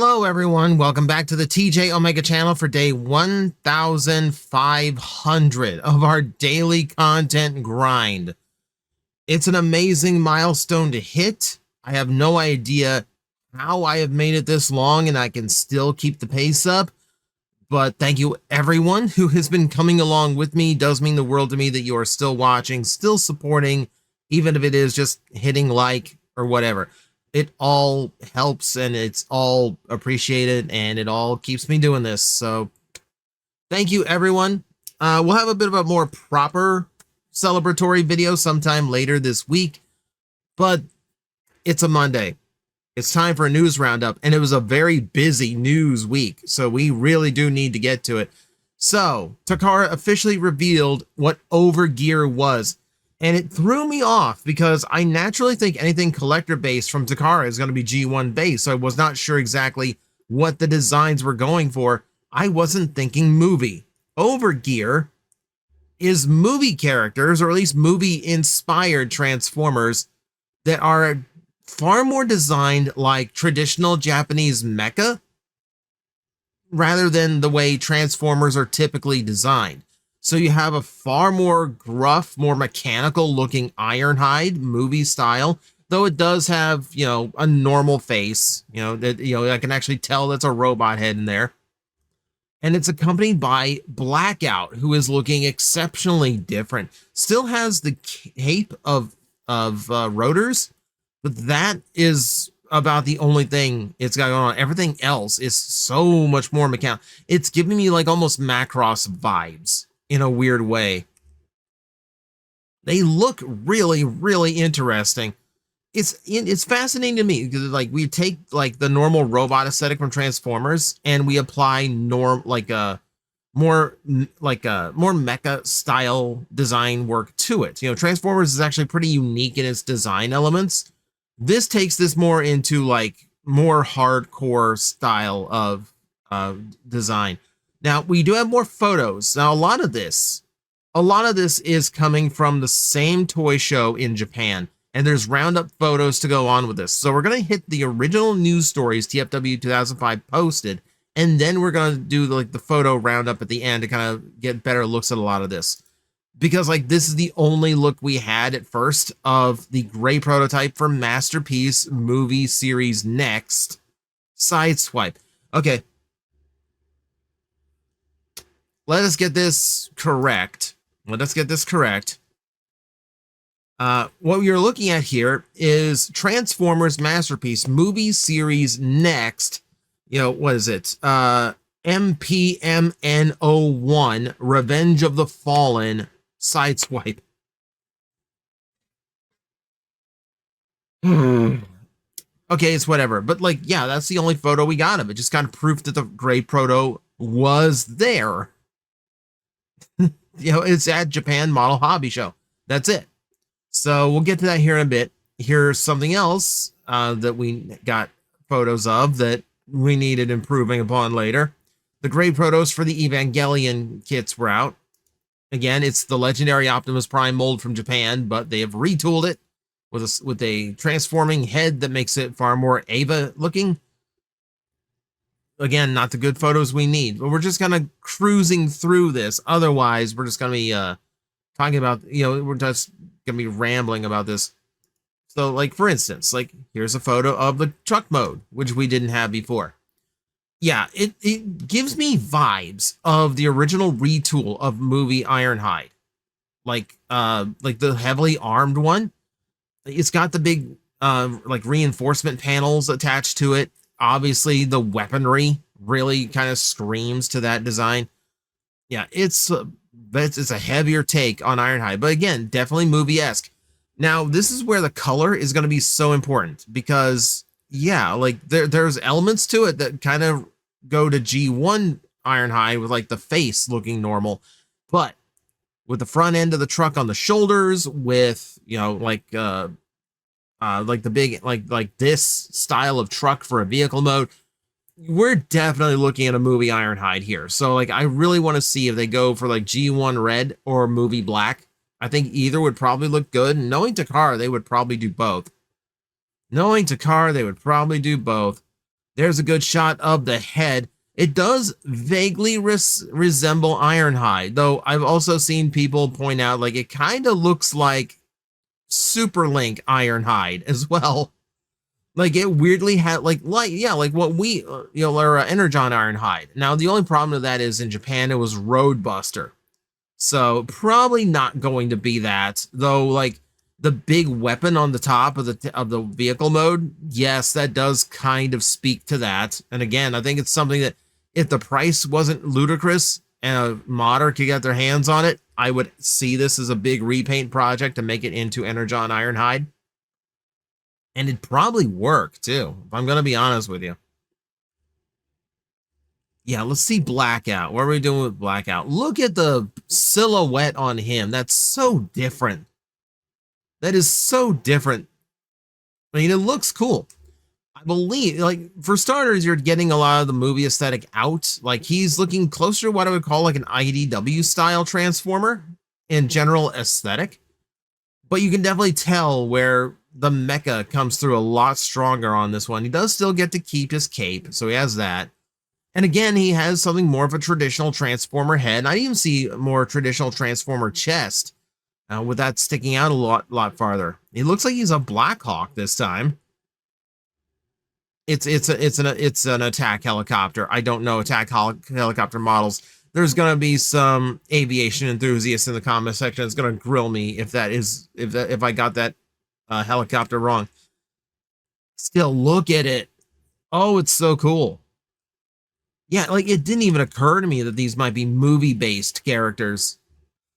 Hello everyone, welcome back to the TJOmega channel for day 1500 of our daily content grind. It's an amazing milestone to hit. I have no idea how I have made it this long and I can still keep the pace up, but thank you everyone who has been coming along with me. It does mean the world to me that you are still watching, still supporting, even if it is just hitting like or whatever. It all helps and it's all appreciated and it all keeps me doing this. So thank you everyone. We'll have a bit of a more proper celebratory video sometime later this week, but it's a Monday. It's time for a news roundup and it was a very busy news week. So we really do need to get to it. So Takara officially revealed what Overgear was. And it threw me off because I naturally think anything collector based from Takara is going to be G1 based. So I was not sure exactly what the designs were going for. I wasn't thinking movie. Overgear is movie characters, or at least movie inspired Transformers that are far more designed like traditional Japanese mecha rather than the way Transformers are typically designed. So you have a far more gruff, more mechanical looking Ironhide movie style, though it does have, a normal face, that, I can actually tell that's a robot head in there. And it's accompanied by Blackout, who is looking exceptionally different. Still has the cape of rotors, but that is about the only thing it's got going on. Everything else is so much more mechanical. It's giving me like almost Macross vibes. In a weird way. They look really, really interesting. It's fascinating to me because like we take like the normal robot aesthetic from Transformers and we apply more mecha style design work to it. Transformers is actually pretty unique in its design elements. This takes this more into like more hardcore style of design. Now, we do have more photos. Now, a lot of this is coming from the same toy show in Japan, and there's Roundup photos to go on with this. So we're going to hit the original news stories TFW 2005 posted, and then we're going to do the photo Roundup at the end to kind of get better looks at a lot of this. Because this is the only look we had at first of the gray prototype for Masterpiece movie series Next, Sideswipe. Okay. Let us get this correct. What you're looking at here is Transformers Masterpiece movie series Next. What is it? MPMN 01 Revenge of the Fallen Sideswipe. Okay, it's whatever. But yeah, that's the only photo we got of it. Just kind of proof that the gray proto was there. It's at Japan Model Hobby Show. That's it. So we'll get to that here in a bit. Here's something else that we got photos of that we needed improving upon later. The gray protos for the Evangelion kits were out. Again, it's the legendary Optimus Prime mold from Japan, but they have retooled it with a transforming head that makes it far more Eva looking. Again, not the good photos we need, but we're just kind of cruising through this. Otherwise, we're just going to be talking about, we're just going to be rambling about this. So, for instance, here's a photo of the truck mode, which we didn't have before. Yeah, it gives me vibes of the original retool of movie Ironhide. Like the heavily armed one. It's got the big, reinforcement panels attached to it. Obviously, the weaponry really kind of screams to that design. Yeah, it's a heavier take on Ironhide, but again, definitely movie-esque. Now, this is where the color is going to be so important because, yeah, there's elements to it that kind of go to G1 Ironhide with the face looking normal, but with the front end of the truck on the shoulders, with the big this style of truck for a vehicle mode, we're definitely looking at a movie Ironhide here. So I really want to see if they go for G1 red or movie black. I think either would probably look good. And knowing Takara, they would probably do both. There's a good shot of the head. It does vaguely resemble Ironhide, though I've also seen people point out like it kind of looks like Super Link Ironhide as well. Like it weirdly had like what we or Energon Ironhide. Now the only problem with that is in Japan it was Roadbuster, so probably not going to be that. Though like the big weapon on the top of the vehicle mode, yes, that does kind of speak to that. And again, I think it's something that if the price wasn't ludicrous and a modder could get their hands on it, I would see this as a big repaint project to make it into Energon Ironhide. And it'd probably work too, if I'm going to be honest with you. Yeah, let's see Blackout. What are we doing with Blackout? Look at the silhouette on him. That's so different. That is so different. I mean, it looks cool. I believe, like, for starters, you're getting a lot of the movie aesthetic out. Like, he's looking closer to what I would call like an IDW style Transformer in general aesthetic. But you can definitely tell where the mecha comes through a lot stronger on this one. He does still get to keep his cape, so he has that. And again, he has something more of a traditional Transformer head. I even see a more traditional Transformer chest with that sticking out a lot farther. He looks like he's a Blackhawk this time. It's an attack helicopter. I don't know attack helicopter models. There's gonna be some aviation enthusiasts in the comment section that's gonna grill me if I got that helicopter wrong. Still, look at it. Oh, it's so cool. Yeah, like it didn't even occur to me that these might be movie-based characters.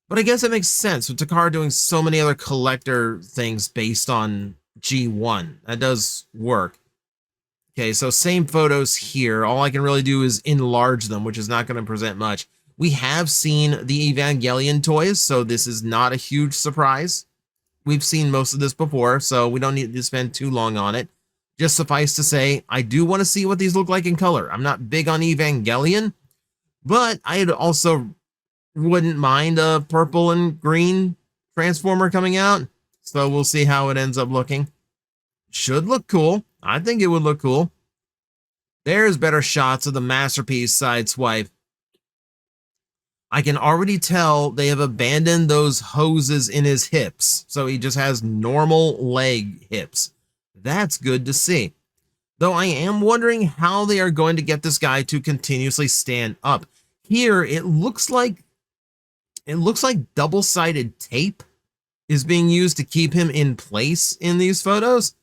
But I guess it makes sense with Takara doing so many other collector things based on G1. That does work. Okay, so same photos here. All I can really do is enlarge them, which is not going to present much. We have seen the Evangelion toys, so this is not a huge surprise. We've seen most of this before, so we don't need to spend too long on it. Just suffice to say, I do want to see what these look like in color. I'm not big on Evangelion, but I also wouldn't mind a purple and green Transformer coming out. So we'll see how it ends up looking. Should look cool. I think it would look cool. There's better shots of the masterpiece Sideswipe. I can already tell they have abandoned those hoses in his hips, so he just has normal leg hips. That's good to see. Though I am wondering how they are going to get this guy to continuously stand up. Here, it looks like double-sided tape is being used to keep him in place in these photos.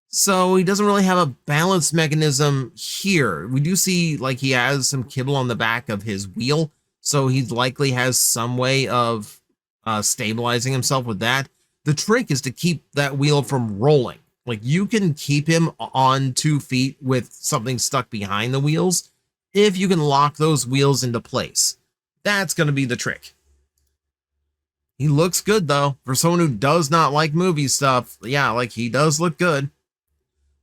So he doesn't really have a balance mechanism here. We do see like he has some kibble on the back of his wheel, so he likely has some way of stabilizing himself with that. The trick is to keep that wheel from rolling. Like you can keep him on 2 feet with something stuck behind the wheels if you can lock those wheels into place. That's going to be the trick. He looks good though. For someone who does not like movie stuff, yeah, like he does look good.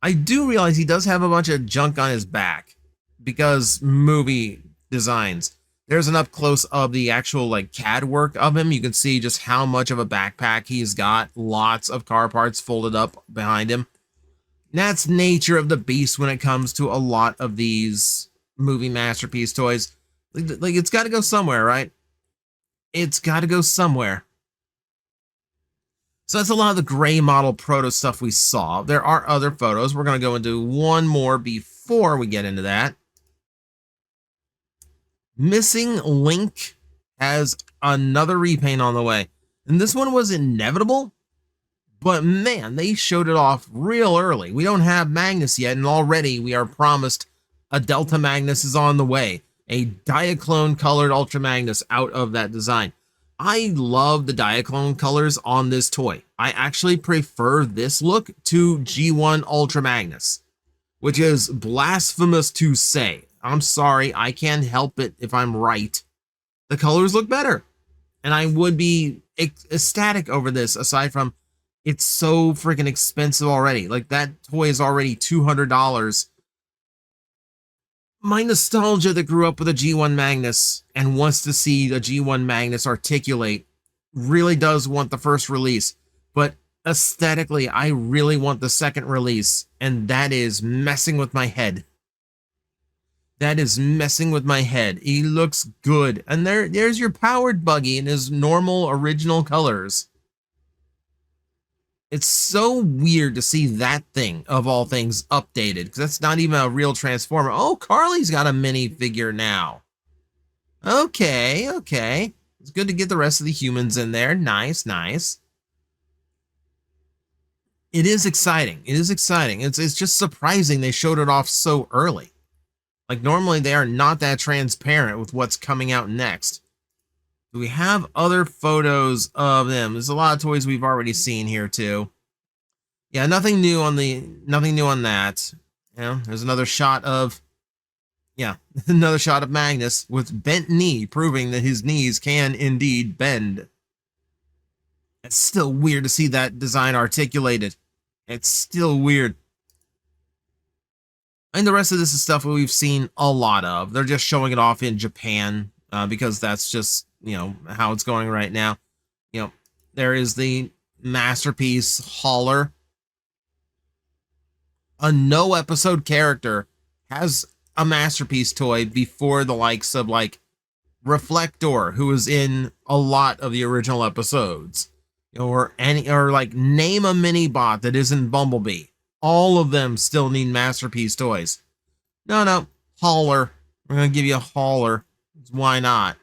I do realize he does have a bunch of junk on his back because movie designs. There's an up close of the actual like CAD work of him. You can see just how much of a backpack he's got. Lots of car parts folded up behind him. And that's nature of the beast when it comes to a lot of these movie masterpiece toys. Like it's got to go somewhere, right? It's got to go somewhere. So that's a lot of the gray model proto stuff we saw. There are other photos. We're going to go into one more before we get into that. Missing Link has another repaint on the way. And this one was inevitable, but man, they showed it off real early. We don't have Magnus yet, and already we are promised a Delta Magnus is on the way. A Diaclone colored Ultra Magnus out of that design. I love the Diaclone colors on this toy. I actually prefer this look to G1 Ultra Magnus, which is blasphemous to say. I'm sorry, I can't help it if I'm right. The colors look better. And I would be ecstatic over this, aside from it's so freaking expensive already. Like, that toy is already $200. My nostalgia that grew up with a G1 Magnus and wants to see a G1 Magnus articulate really does want the first release. But aesthetically, I really want the second release, and that is messing with my head. That is messing with my head. He looks good. And there's your powered buggy in his normal original colors. It's so weird to see that thing, of all things, updated, because that's not even a real Transformer. Oh, Carly's got a minifigure now. Okay, okay. It's good to get the rest of the humans in there. Nice, nice. It is exciting. It is exciting. It's just surprising they showed it off so early. Like, normally they are not that transparent with what's coming out next. Do we have other photos of them? There's a lot of toys we've already seen here too. Yeah, nothing new on that. You know, there's another shot of, yeah, another shot of Magnus with bent knee, proving that his knees can indeed bend. It's still weird to see that design articulated. It's still weird. And the rest of this is stuff that we've seen a lot of. They're just showing it off in Japan because that's just, you know, how it's going right now. You know, there is the Masterpiece hauler. A no episode character has a Masterpiece toy before the likes of like Reflector, who was in a lot of the original episodes, you know, or like name a mini bot that isn't Bumblebee. All of them still need Masterpiece toys. No, hauler. We're gonna give you a hauler. Why not?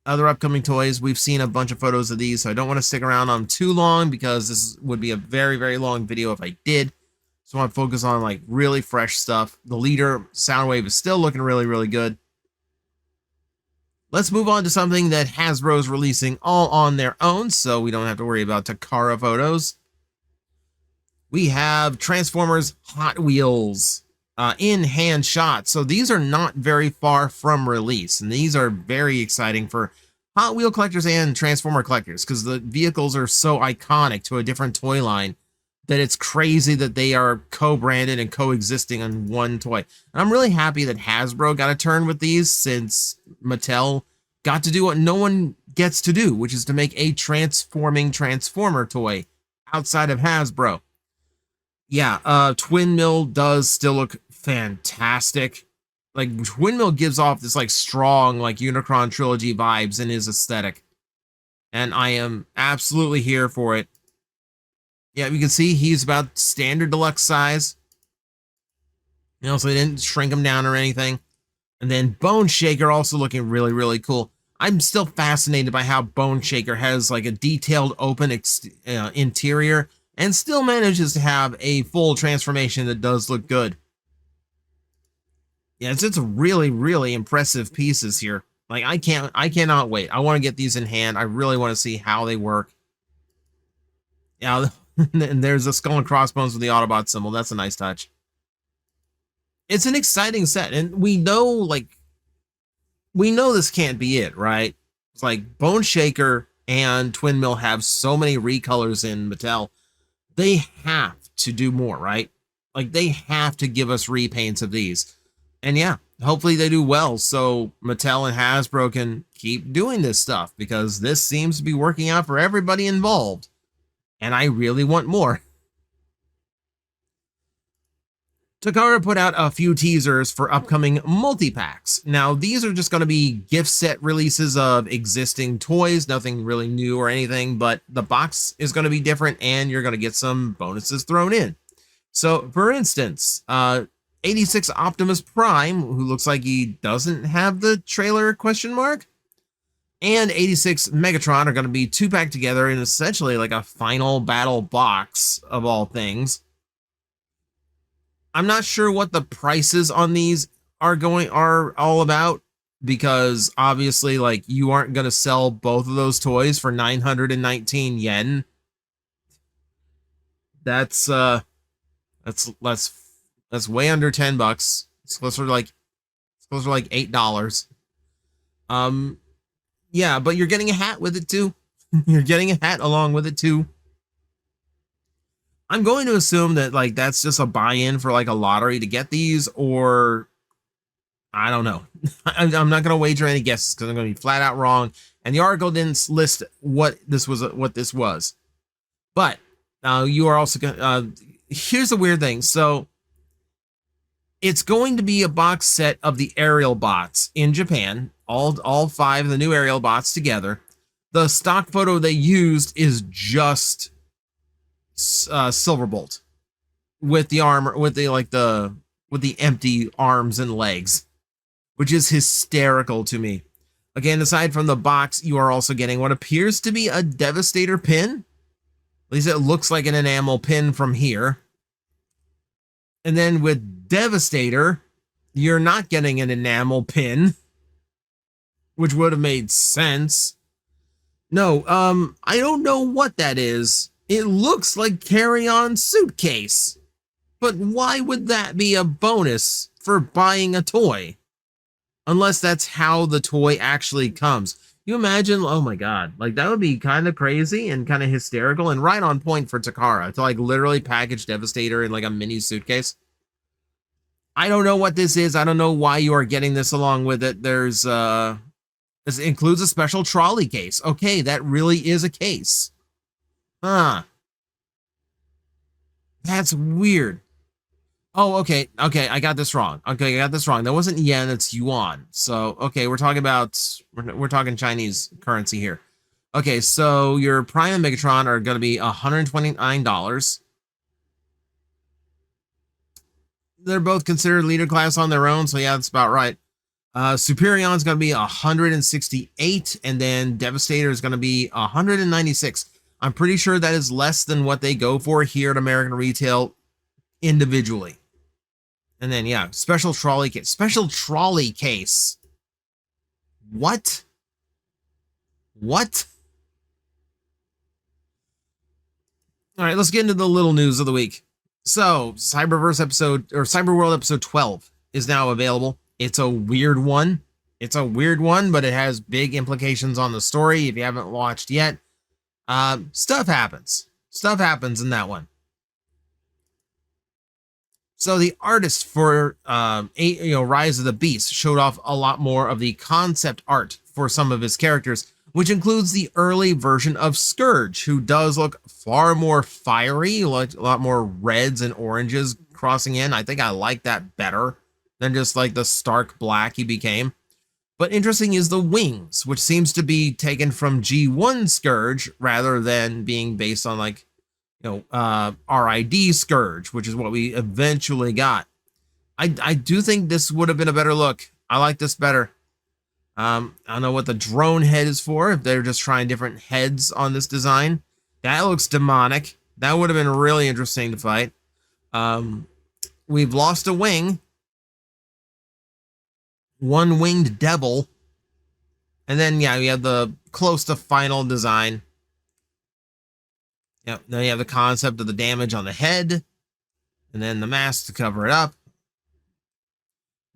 Other upcoming toys, we've seen a bunch of photos of these, so I don't want to stick around on too long because this would be a very, very long video if I did. So I want to focus on like really fresh stuff. The leader Soundwave is still looking really, really good. Let's move on to something that Hasbro's releasing all on their own, so we don't have to worry about Takara photos. We have Transformers Hot Wheels in hand shot. So these are not very far from release, and these are very exciting for Hot Wheel collectors and Transformer collectors because the vehicles are so iconic to a different toy line that it's crazy that they are co-branded and coexisting on one toy. And I'm really happy that Hasbro got a turn with these, since Mattel got to do what no one gets to do, which is to make a transforming Transformer toy outside of Hasbro. Yeah, Twin Mill does still look fantastic. Like, Twin Mill gives off this like strong like Unicron trilogy vibes in his aesthetic, and I am absolutely here for it. Yeah, you can see he's about standard deluxe size, you know, so they didn't shrink him down or anything. And then Bone Shaker also looking really, really cool. I'm still fascinated by how Bone Shaker has like a detailed open interior and still manages to have a full transformation that does look good. Yeah, it's really, really impressive pieces here. Like, I cannot wait. I want to get these in hand. I really want to see how they work. Yeah, and there's a skull and crossbones with the Autobot symbol. That's a nice touch. It's an exciting set, and we know this can't be it, right? It's like Bone Shaker and Twin Mill have so many recolors in Mattel. They have to do more, right? Like, they have to give us repaints of these. And yeah, hopefully they do well, so Mattel and Hasbro can keep doing this stuff, because this seems to be working out for everybody involved. And I really want more. Takara put out a few teasers for upcoming multi-packs. Now, these are just going to be gift set releases of existing toys, nothing really new or anything, but the box is going to be different and you're going to get some bonuses thrown in. So, for instance, 86 Optimus Prime, who looks like he doesn't have the trailer question mark, and 86 Megatron are going to be 2-packed together in essentially like a final battle box of all things. I'm not sure what the prices on these are all about, because obviously, like, you aren't going to sell both of those toys for 919 yen. That's way under $10. It's closer to like $8. Yeah, but you're getting a hat with it too. You're getting a hat along with it too. I'm going to assume that like that's just a buy-in for like a lottery to get these, or I don't know. I'm not going to wager any guesses because I'm going to be flat out wrong. And the article didn't list what this was. But you are also going. Here's the weird thing. So It's going to be a box set of the aerial bots in Japan, all 5 of the new aerial bots together. The stock photo they used is just Silverbolt with the armor, with the empty arms and legs, which is hysterical to me. Again, aside from the box, you are also getting what appears to be a Devastator pin. At least it looks like an enamel pin from here. And then with Devastator, you're not getting an enamel pin, which would have made sense. No, I don't know what that is. It looks like carry-on suitcase. But why would that be a bonus for buying a toy? Unless that's how the toy actually comes. You imagine, oh my god, like that would be kind of crazy and kind of hysterical and right on point for Takara to like literally package Devastator in like a mini suitcase. I don't know what this is. I don't know why you are getting this along with it. There's this includes a special trolley case. Okay, that really is a case. Huh. That's weird. Oh, okay, I got this wrong. Okay, I got this wrong. That wasn't yen, it's yuan. So, okay, we're talking Chinese currency here. Okay, so your Prime and Megatron are going to be $129. They're both considered leader class on their own, so yeah, that's about right. Superion's going to be 168, and then Devastator is going to be 196. I'm pretty sure that is less than what they go for here at American Retail individually. And then, yeah, special trolley case. Special trolley case. What? What? All right, let's get into the little news of the week. So, Cyberverse episode, or Cyberworld episode 12 is now available. It's a weird one. It's a weird one, but it has big implications on the story. If you haven't watched yet, stuff happens. Stuff happens in that one. So the artist for Rise of the Beast showed off a lot more of the concept art for some of his characters, which includes the early version of Scourge, who does look far more fiery, like a lot more reds and oranges crossing in. I think I like that better than just like the stark black he became. But interesting is the wings, which seems to be taken from G1 Scourge rather than being based on like, RID Scourge, which is what we eventually got. I do think this would have been a better look. I like this better. I don't know what the drone head is for, if they're just trying different heads on this design. That looks demonic. That would have been really interesting to fight. We've lost a wing. One winged devil. And then, yeah, we have the close to final design. Yep, then you have the concept of the damage on the head, and then the mask to cover it up.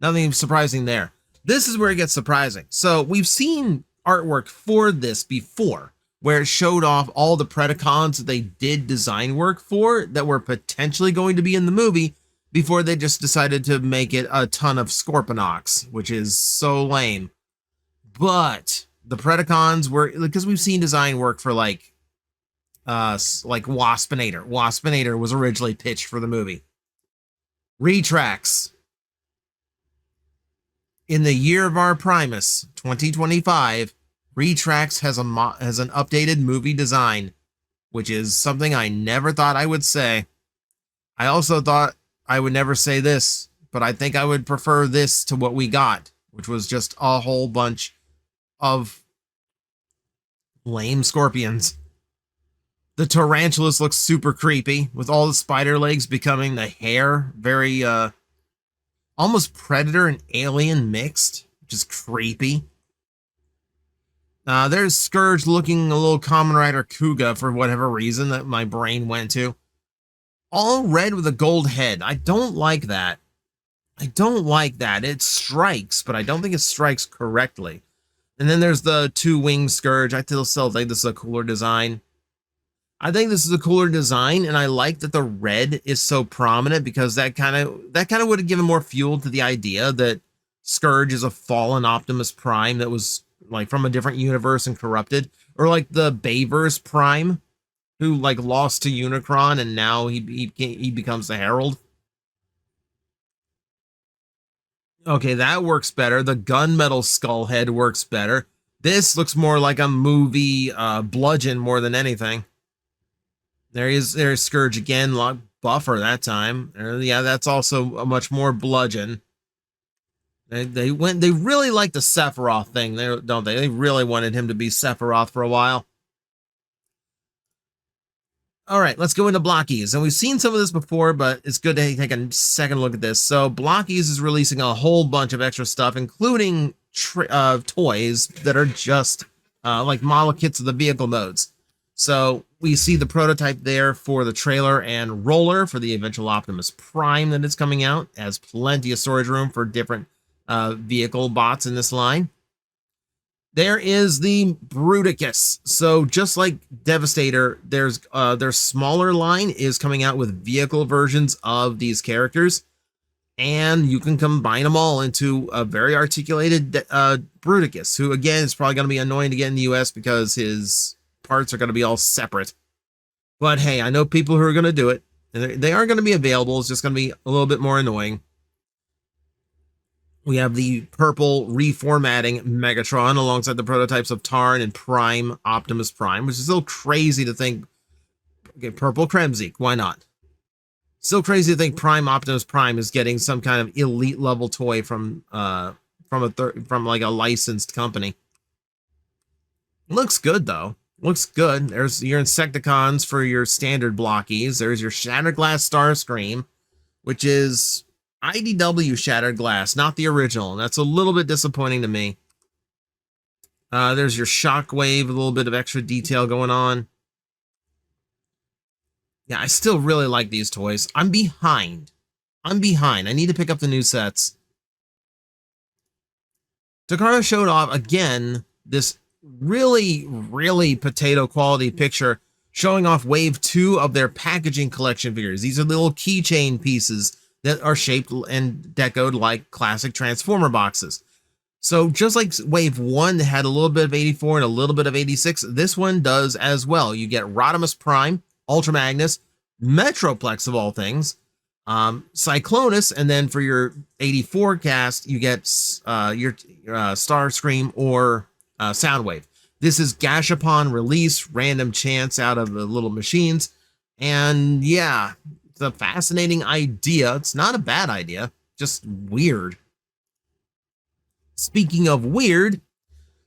Nothing surprising there. This is where it gets surprising. So we've seen artwork for this before, where it showed off all the Predacons that they did design work for that were potentially going to be in the movie before they just decided to make it a ton of Scorponok, which is so lame. But the Predacons were, because we've seen design work for like Waspinator. Waspinator was originally pitched for the movie. Retracts. In the year of our Primus, 2025, Retracts has an updated movie design, which is something I never thought I would say. I also thought I would never say this, but I think I would prefer this to what we got, which was just a whole bunch of lame scorpions. The tarantulas look super creepy, with all the spider legs becoming the hair, very, almost predator and alien mixed, which is creepy. There's Scourge looking a little Kamen Rider Kuga for whatever reason that my brain went to. All red with a gold head. I don't like that. I don't like that. It strikes, but I don't think it strikes correctly. And then there's the two-winged Scourge. I still think this is a cooler design. I think this is a cooler design, and I like that the red is so prominent because that kind of would have given more fuel to the idea that Scourge is a fallen Optimus Prime that was like from a different universe and corrupted, or like the Bayverse Prime, who like lost to Unicron and now he becomes the Herald. Okay, that works better. The gunmetal skull head works better. This looks more like a movie bludgeon more than anything. There's Scourge again, lot buffer that time. Yeah, that's also a much more bludgeon. They really like the Sephiroth thing, don't they? They really wanted him to be Sephiroth for a while. All right, let's go into Blockies. And we've seen some of this before, but it's good to take a second look at this. So Blockies is releasing a whole bunch of extra stuff, including toys that are just like model kits of the vehicle modes. So we see the prototype there for the trailer and roller for the eventual Optimus Prime that is coming out. It has plenty of storage room for different vehicle bots in this line. There is the Bruticus. So just like Devastator, there's their smaller line is coming out with vehicle versions of these characters, and you can combine them all into a very articulated Bruticus, who again is probably going to be annoying to get in the US because his parts are going to be all separate. But hey, I know people who are going to do it, and they are going to be available. It's just going to be a little bit more annoying. We have the purple reformatting Megatron alongside the prototypes of Tarn and Prime Optimus Prime, which is still crazy to think. Okay, purple Kremzik, why not? Still crazy to think Prime Optimus Prime is getting some kind of elite level toy from like a licensed company. Looks good though. Looks good. There's your Insecticons for your standard Blockies. There's your Shattered Glass Starscream, which is IDW Shattered Glass, not the original. That's a little bit disappointing to me. There's your Shockwave, a little bit of extra detail going on. Yeah, I still really like these toys. I'm behind. I need to pick up the new sets. Takara showed off, again, this really, really potato quality picture showing off wave 2 of their packaging collection figures. These are little keychain pieces that are shaped and decoed like classic Transformer boxes. So just like wave 1 had a little bit of 84 and a little bit of 86, this one does as well. You get Rodimus Prime, Ultra Magnus, Metroplex of all things, Cyclonus, and then for your 84 cast, you get your Starscream or Soundwave. This is Gashapon release, random chance out of the little machines, and yeah, it's a fascinating idea. It's not a bad idea, just weird. Speaking of weird,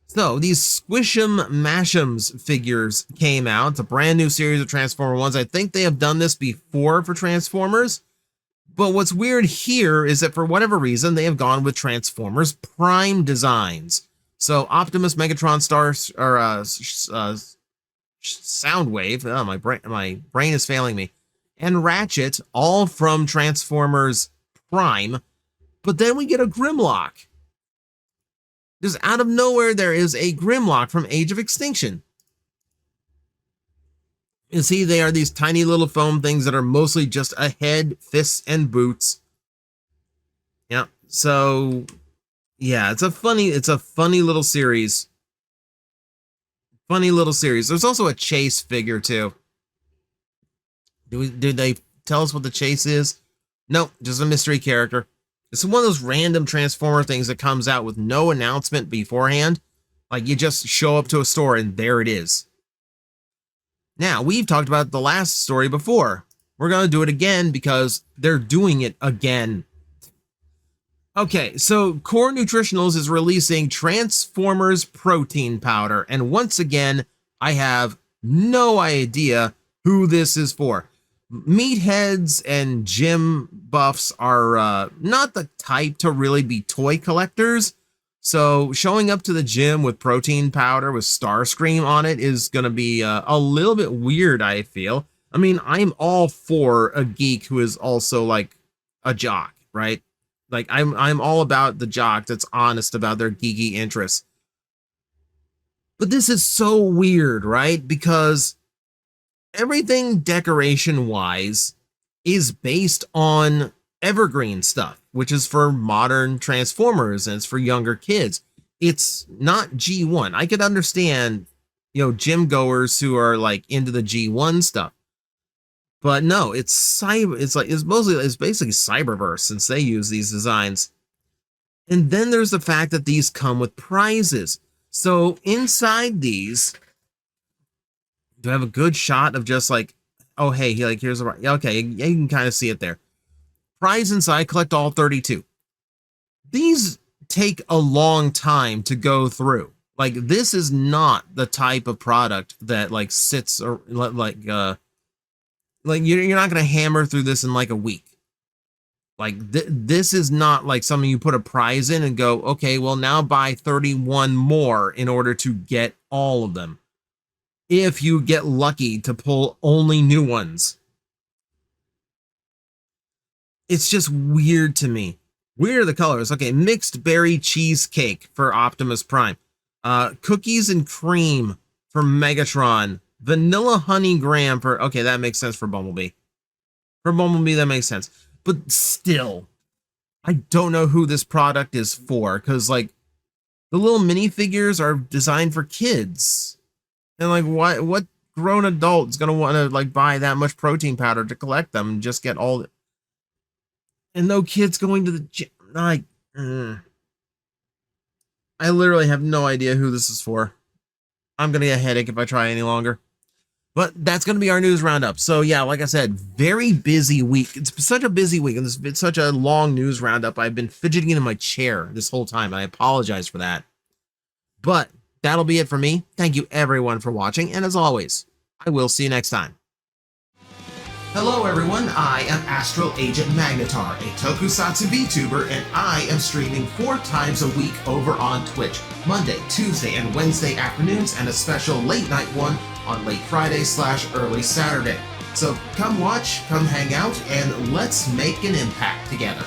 so these Squisham Mashems figures came out. It's a brand new series of Transformer ones. I think they have done this before for Transformers, but what's weird here is that for whatever reason, they have gone with Transformers Prime designs. So Optimus, Megatron, Soundwave. Oh, my brain is failing me. And Ratchet, all from Transformers Prime. But then we get a Grimlock. Just out of nowhere, there is a Grimlock from Age of Extinction. You see, they are these tiny little foam things that are mostly just a head, fists, and boots. Yeah, so yeah, it's a funny little series. Funny little series. There's also a Chase figure too. Did they tell us what the Chase is? Nope, just a mystery character. It's one of those random Transformer things that comes out with no announcement beforehand. Like you just show up to a store and there it is. Now, we've talked about the last story before. We're going to do it again because they're doing it again. Okay, so Core Nutritionals is releasing Transformers protein powder. And once again, I have no idea who this is for. Meatheads and gym buffs are not the type to really be toy collectors. So showing up to the gym with protein powder with Starscream on it is going to be a little bit weird, I feel. I mean, I'm all for a geek who is also like a jock, right? Like I'm all about the jock that's honest about their geeky interests. But this is so weird, right? Because everything decoration-wise is based on evergreen stuff, which is for modern Transformers and it's for younger kids. It's not G1. I could understand, gym goers who are like into the G1 stuff. But no, it's basically Cyberverse since they use these designs. And then there's the fact that these come with prizes. So inside these, do I have a good shot of just like, oh, hey, like here's a, okay, you can kind of see it there. Prize inside, collect all 32. These take a long time to go through. Like, this is not the type of product that like sits or like you're not going to hammer through this in like a week. Like this is not like something you put a prize in and go, okay, well now buy 31 more in order to get all of them. If you get lucky to pull only new ones. It's just weird to me. Weird are the colors. Okay, mixed berry cheesecake for Optimus Prime. Cookies and cream for Megatron. Vanilla honey graham for, okay, that makes sense for Bumblebee. For Bumblebee, that makes sense. But still, I don't know who this product is for, because like the little minifigures are designed for kids. And like what grown adult is gonna want to like buy that much protein powder to collect them and just get all and no kids going to the gym? Like, I literally have no idea who this is for. I'm gonna get a headache if I try any longer. But that's going to be our news roundup. So yeah, like I said, very busy week. It's such a busy week, and it's such a long news roundup. I've been fidgeting in my chair this whole time, and I apologize for that. But that'll be it for me. Thank you everyone for watching, and as always, I will see you next time. Hello everyone, I am Astral Agent Magnetar, a Tokusatsu VTuber, and I am streaming 4 times a week over on Twitch, Monday, Tuesday, and Wednesday afternoons, and a special late night one on late Friday/early Saturday. So come watch, come hang out, and let's make an impact together.